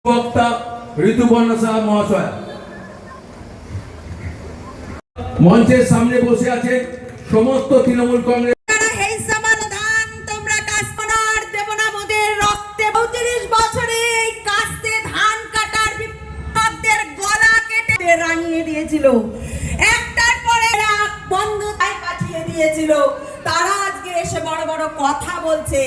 বক্তা ঋতুপর্ণা সাহা মহাশয় মঞ্চের সামনে বসে আছে সমস্ত তৃণমূল কংগ্রেস। একটার পরে বন্ধু তাই পাঠিয়ে দিয়েছিল, তারা আজকে এসে বড় বড় কথা বলছে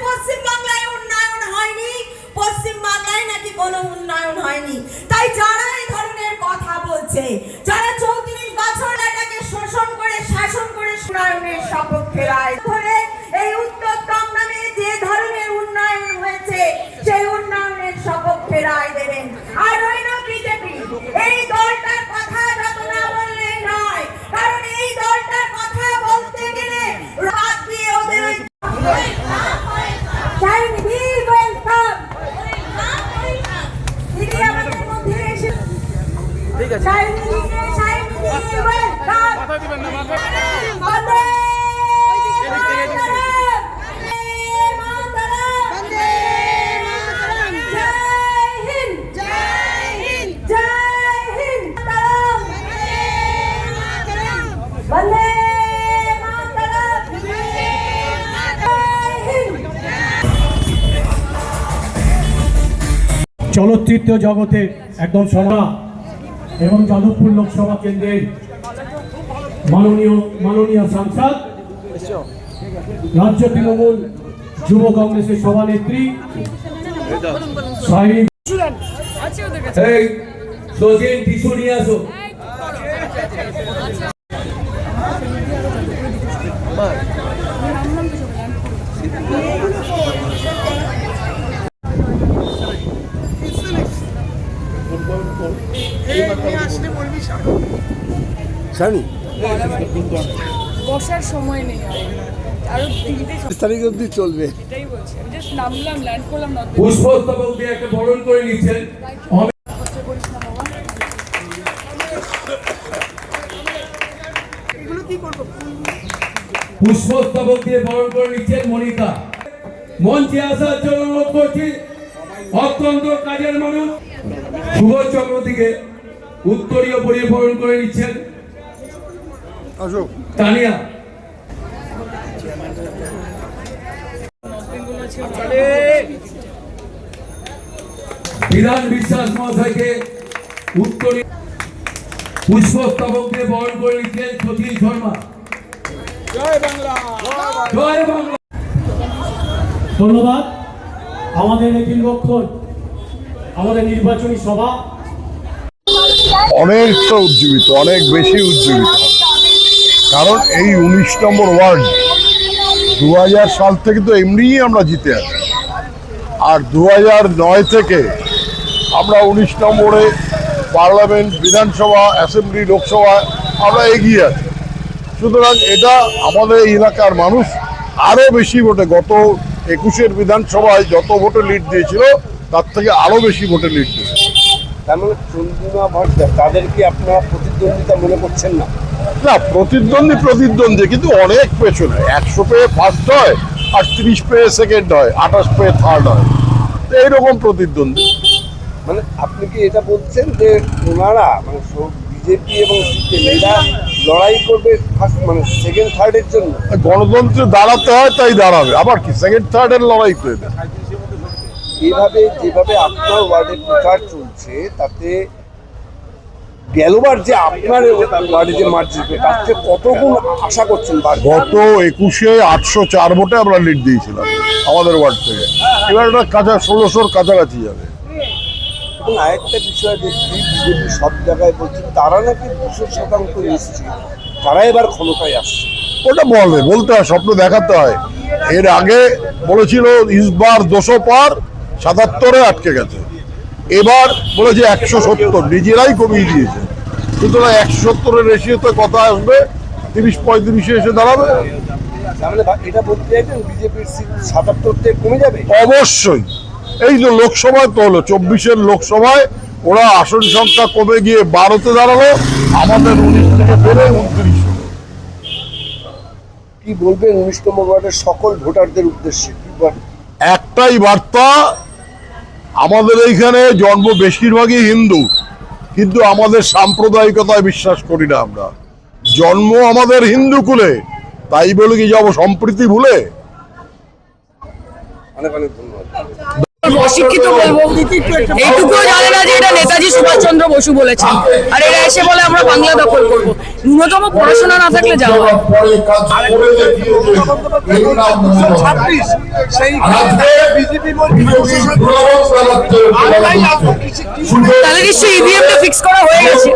পশ্চিম বাংলায় উন্নয়ন হয়নি, পশ্চিম বাংলায় নাকি কোনো উন্নয়ন হয়নি। তাই যারা এই ধরনের কথা বলছে, যারা 34 বছর এটাকে শোষণ করে শাসন করে উন্নয়নের সপক্ষে রায় ধরে এই উত্তরতম নামে যে ধরনের উন্নয়ন হয়েছে সেই উন্নয়নের সপক্ষে রায় দেবেন। আর রইল বিজেপি, এই দলটার কথা যত না বললেই নয়, কারণ এই দলটার কথা বলতে গেলে রাত দিয়ে ওদের চলচ্চিত্র জগতে একদম সভা এবং যাদবপুর লোকসভা কেন্দ্রের মাননীয় সাংসদ, রাজ্য তৃণমূল যুব কংগ্রেসের সভানেত্রী বসার সময় নেই, আরো 3 তারিখ অবধি চলবে। এটাই বলছি, আমি জাস্ট নামলাম, ল্যান্ড করলাম না। পুষ্পস্তবক দিয়ে একটা বরণ করে নিচ্ছেন। পুষ্পস্তবক দিয়ে বরণ করে নিচ্ছেন মনিকা। মঞ্চে আসার জন্য অনুরোধ করছি অত্যন্ত কাজের মানুষ সুবোধ চক্রবর্তীকে উত্তরীয় পরিয়ে বরণ করে নিচ্ছেন তানিয়া। বিধান বিশ্বাস মহাশয়কে উত্তরীয় পুষ্পস্তবক দিয়ে বরণ করে নিচ্ছেন সতীশ শর্মা। জয় বাংলা, জয় বাংলা। ধন্যবাদ। আমাদের নির্বাচন, আমাদের নির্বাচনী সভা অনেকটা উজ্জীবিত, অনেক বেশি উজ্জীবিত, কারণ এই 19 নম্বর ওয়ার্ড 2000 সাল থেকে তো এমনিই আমরা জিতে আছি, আর 2009 থেকে আমরা 19 নম্বরে পার্লামেন্ট, বিধানসভা, অ্যাসেম্বলি, লোকসভায় আমরা এগিয়ে আছি। সুতরাং এটা আমাদের এই এলাকার মানুষ আরও বেশি ভোটে, গত 21-এর বিধানসভায় যত ভোটে লিড দিয়েছিল তার থেকে আরও বেশি ভোটে লিড দিয়েছে। তার মানে চন্দ্রিমা ভট্টাচার্য তাদেরকে আপনারা প্রতিদ্বন্দ্বিতা মনে করছেন না? না, প্রতিদ্বন্দ্বী কিন্তু অনেক পেছনে। 100 পেয়ে ফার্স্ট হয়, আর 30 পেয়ে সেকেন্ড হয়, 28 পেয়ে থার্ড হয়, এইরকম প্রতিদ্বন্দ্বী। মানে আপনি কি এটা বলছেন যে ওনারা মানে বিজেপি এবং সিপিএম এরা লড়াই করবে ফার্স্ট মানে সেকেন্ড থার্ডের জন্য? গণতন্ত্রে দাঁড়াতে হয় তাই দাঁড়াবে, আবার কি সেকেন্ড থার্ডের লড়াই তো এটা। এইভাবে যেভাবে আপনার ওয়ার্ডের প্রচার চলছে তাতে গেলবার যে আপনার ওয়ার্ডে যে মার্চ জিতবে তার থেকে কত গুণ আশা করছেন? গত 21-এ 804 ভোটে আমরা লিড দিয়েছিলাম আমাদের ওয়ার্ড থেকে, এবার এটা 1600-র কাছাকাছি যাবে। এবং আরেকটা বিষয় দেখছি, বিজেপি সব জায়গায় বলছে তারা নাকি 200% নিশ্চিত তারা এবার ক্ষমতায় আসছে। ওটা বলতে হয়, স্বপ্ন দেখাতে হয়। এর আগে বলেছিল ইসবার 200 পার, 77-এ আটকে গেছে। এবার বলেছে 170, নিজেরাই কমিয়ে দিয়েছে। সুতরাং 170-এর রেশিওতে কথা আসবে, 30-35-এ এসে দাঁড়াবে। তাহলে এটা বলতে চাইছেন বিজেপির সিট 77 থেকে কমে যাবে? অবশ্যই। এই যে লোকসভায় তো হলো, 24-এর লোকসভায় ওরা আসন সংখ্যা কমে গিয়ে 12-তে দাঁড়ালো, আমাদের 19 থেকে বেড়ে 29 হলো। কি বলবেন 19 নম্বর ওয়ার্ডের সকল ভোটারদের উদ্দেশ্যে? একটাই বার্তা, আমাদের এইখানে জন্ম বেশিরভাগই হিন্দু, কিন্তু আমাদের সাম্প্রদায়িকতায় বিশ্বাস করি না আমরা। জন্ম আমাদের হিন্দু কুলে, তাই বলে কি যাবো সম্প্রীতি ভুলে? অনেক অনেক ধন্যবাদ। অশিক্ষিত বলবো, এইটুকুও জানে না যে এটা নেতাজি সুভাষচন্দ্র বসু বলেছেন, আর এরা এসে বলে আমরা বাংলা দখল করব। ন্যূনতম পড়াশোনা না থাকলে যাওয়া হয়। তাহলে নিশ্চয়ই ইভিএমটা ফিক্স করা হয়ে গেছে,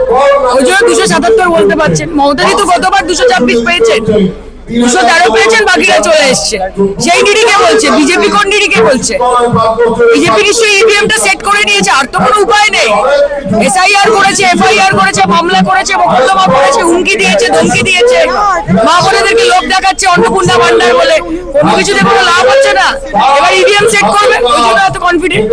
ওই জন্য 277 বলতে পারছেন। মমতাজি তো গতবার 226 পেয়েছেন, 213 পেয়েছেন, বাকিরা চলে এসছে। সেই নিরিখে বলছে, বিজেপি কোন নিরিখে বলছে? বিজেপি নিশ্চয়ই ইভিএমটা সেট করে নিয়েছে, আর তো কোনো উপায় নেই। এসআইআর করেছে, এফআইআর করেছে, মামলা করেছে, মোকদ্দমা করেছে, হুমকি দিয়েছে, ধমকি দিয়েছে, মা বোনেদেরকে লোক দেখাচ্ছে অন্নপূর্ণা ভান্ডার বলে, কোনো কিছুতে কোনো লাভ হচ্ছে না। এবার ইভিএম সেট করবে, ওই জন্য এত কনফিডেন্ট।